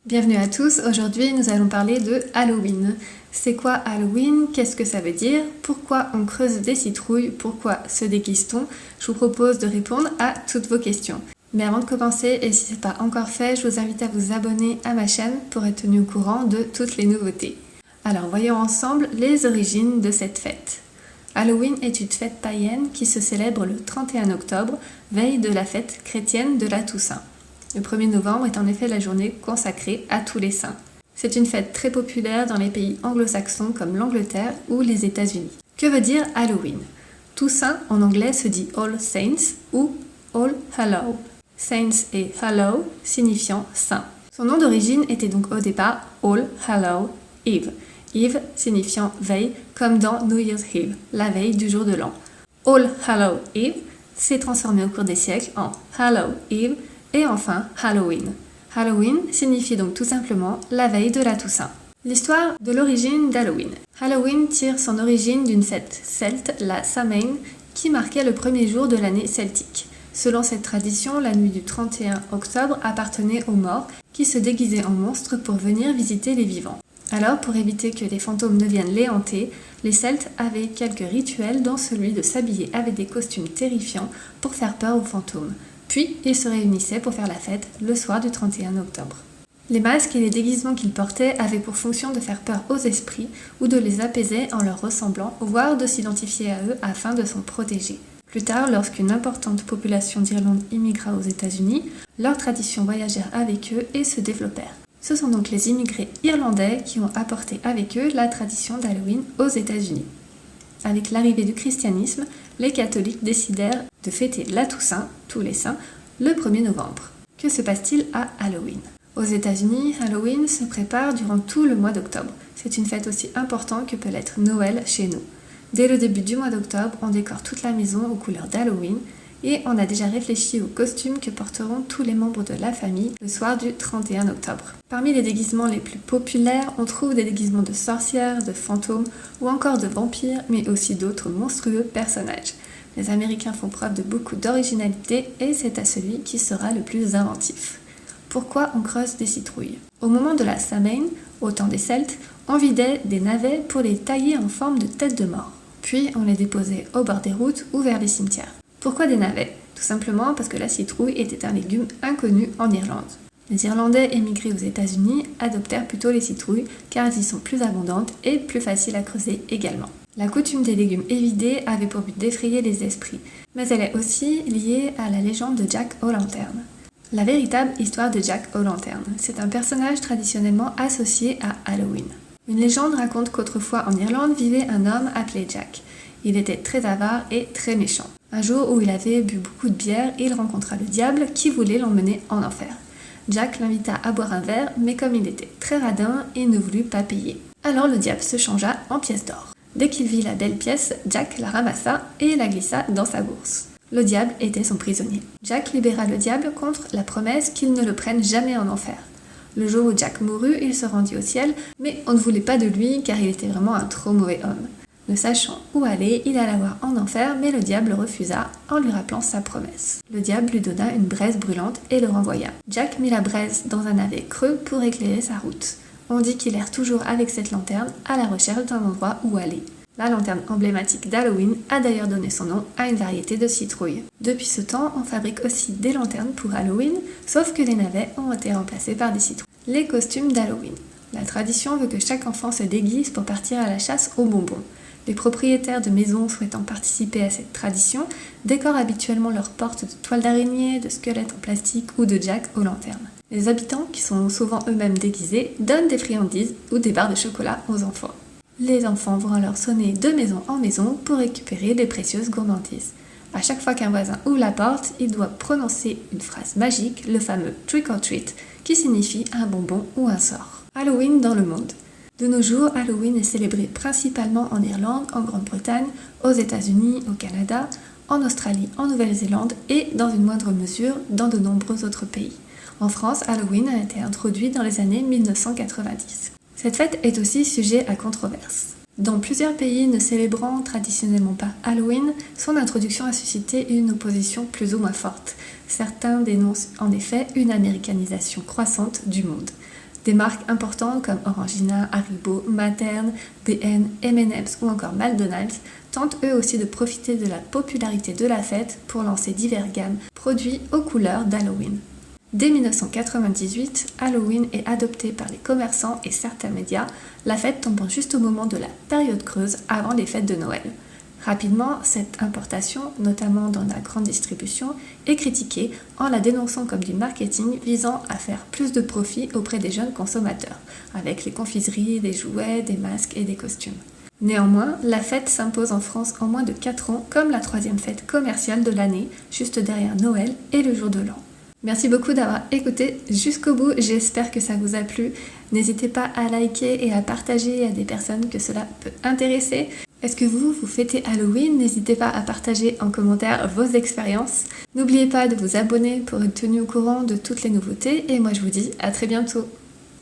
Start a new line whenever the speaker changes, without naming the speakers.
Bienvenue à tous, aujourd'hui nous allons parler de Halloween. C'est quoi Halloween? Qu'est-ce que ça veut dire? Pourquoi on creuse des citrouilles? Pourquoi se déguise-t-on? Je vous propose de répondre à toutes vos questions. Mais avant de commencer, et si ce n'est pas encore fait, je vous invite à vous abonner à ma chaîne pour être tenu au courant de toutes les nouveautés. Alors voyons ensemble les origines de cette fête. Halloween est une fête païenne qui se célèbre le 31 octobre, veille de la fête chrétienne de la Toussaint. Le 1er novembre est en effet la journée consacrée à tous les saints. C'est une fête très populaire dans les pays anglo-saxons comme l'Angleterre ou les États-Unis. Que veut dire Halloween? Toussaint en anglais se dit All Saints ou All Hallow. Saints et Hallow signifiant saint. Son nom d'origine était donc au départ All Hallow Eve. Eve signifiant veille, comme dans New Year's Eve, la veille du jour de l'an. All Hallow Eve s'est transformé au cours des siècles en Hallow Eve et enfin Halloween. Halloween signifie donc tout simplement la veille de la Toussaint. L'histoire de l'origine d'Halloween. Halloween tire son origine d'une fête celte, la Samhain, qui marquait le premier jour de l'année celtique. Selon cette tradition, la nuit du 31 octobre appartenait aux morts qui se déguisaient en monstres pour venir visiter les vivants. Alors, pour éviter que les fantômes ne viennent les hanter, les Celtes avaient quelques rituels dont celui de s'habiller avec des costumes terrifiants pour faire peur aux fantômes. Puis, ils se réunissaient pour faire la fête le soir du 31 octobre. Les masques et les déguisements qu'ils portaient avaient pour fonction de faire peur aux esprits ou de les apaiser en leur ressemblant, voire de s'identifier à eux afin de s'en protéger. Plus tard, lorsqu'une importante population d'Irlande immigra aux États-Unis, leurs traditions voyagèrent avec eux et se développèrent. Ce sont donc les immigrés irlandais qui ont apporté avec eux la tradition d'Halloween aux États-Unis. Avec l'arrivée du christianisme, les catholiques décidèrent de fêter la Toussaint, tous les saints, le 1er novembre. Que se passe-t-il à Halloween? Aux États-Unis, Halloween se prépare durant tout le mois d'octobre. C'est une fête aussi importante que peut l'être Noël chez nous. Dès le début du mois d'octobre, on décore toute la maison aux couleurs d'Halloween et on a déjà réfléchi aux costumes que porteront tous les membres de la famille le soir du 31 octobre. Parmi les déguisements les plus populaires, on trouve des déguisements de sorcières, de fantômes ou encore de vampires, mais aussi d'autres monstrueux personnages. Les Américains font preuve de beaucoup d'originalité et c'est à celui qui sera le plus inventif. Pourquoi on creuse des citrouilles? Au moment de la Samhain, au temps des Celtes, on vidait des navets pour les tailler en forme de tête de mort. Puis on les déposait au bord des routes ou vers les cimetières. Pourquoi des navets? Tout simplement parce que la citrouille était un légume inconnu en Irlande. Les Irlandais émigrés aux États-Unis adoptèrent plutôt les citrouilles car elles y sont plus abondantes et plus faciles à creuser également. La coutume des légumes évidés avait pour but d'effrayer les esprits, mais elle est aussi liée à la légende de Jack O'Lantern. La véritable histoire de Jack O'Lantern, c'est un personnage traditionnellement associé à Halloween. Une légende raconte qu'autrefois en Irlande vivait un homme appelé Jack. Il était très avare et très méchant. Un jour où il avait bu beaucoup de bière, il rencontra le diable qui voulait l'emmener en enfer. Jack l'invita à boire un verre, mais comme il était très radin, il ne voulut pas payer. Alors le diable se changea en pièce d'or. Dès qu'il vit la belle pièce, Jack la ramassa et la glissa dans sa bourse. Le diable était son prisonnier. Jack libéra le diable contre la promesse qu'il ne le prenne jamais en enfer. Le jour où Jack mourut, il se rendit au ciel, mais on ne voulait pas de lui car il était vraiment un trop mauvais homme. Ne sachant où aller, il alla voir en enfer, mais le diable refusa en lui rappelant sa promesse. Le diable lui donna une braise brûlante et le renvoya. Jack mit la braise dans un navet creux pour éclairer sa route. On dit qu'il erre toujours avec cette lanterne à la recherche d'un endroit où aller. La lanterne emblématique d'Halloween a d'ailleurs donné son nom à une variété de citrouilles. Depuis ce temps, on fabrique aussi des lanternes pour Halloween, sauf que les navets ont été remplacés par des citrouilles. Les costumes d'Halloween. La tradition veut que chaque enfant se déguise pour partir à la chasse aux bonbons. Les propriétaires de maisons souhaitant participer à cette tradition décorent habituellement leurs portes de toiles d'araignée, de squelettes en plastique ou de Jack aux lanternes. Les habitants, qui sont souvent eux-mêmes déguisés, donnent des friandises ou des barres de chocolat aux enfants. Les enfants vont alors sonner de maison en maison pour récupérer des précieuses gourmandises. À chaque fois qu'un voisin ouvre la porte, il doit prononcer une phrase magique, le fameux trick or treat, qui signifie un bonbon ou un sort. Halloween dans le monde. De nos jours, Halloween est célébré principalement en Irlande, en Grande-Bretagne, aux États-Unis, au Canada, en Australie, en Nouvelle-Zélande et, dans une moindre mesure, dans de nombreux autres pays. En France, Halloween a été introduit dans les années 1990. Cette fête est aussi sujet à controverse. Dans plusieurs pays ne célébrant traditionnellement pas Halloween, son introduction a suscité une opposition plus ou moins forte. Certains dénoncent en effet une américanisation croissante du monde. Des marques importantes comme Orangina, Haribo, Materne, BN, M&M's ou encore McDonald's tentent eux aussi de profiter de la popularité de la fête pour lancer divers gammes produits aux couleurs d'Halloween. Dès 1998, Halloween est adopté par les commerçants et certains médias, la fête tombant juste au moment de la période creuse avant les fêtes de Noël. Rapidement, cette importation, notamment dans la grande distribution, est critiquée en la dénonçant comme du marketing visant à faire plus de profit auprès des jeunes consommateurs, avec les confiseries, des jouets, des masques et des costumes. Néanmoins, la fête s'impose en France en moins de 4 ans comme la 3e fête commerciale de l'année, juste derrière Noël et le jour de l'an. Merci beaucoup d'avoir écouté jusqu'au bout, j'espère que ça vous a plu. N'hésitez pas à liker et à partager à des personnes que cela peut intéresser. Est-ce que vous fêtez Halloween? N'hésitez pas à partager en commentaire vos expériences. N'oubliez pas de vous abonner pour être tenu au courant de toutes les nouveautés et moi je vous dis à très bientôt.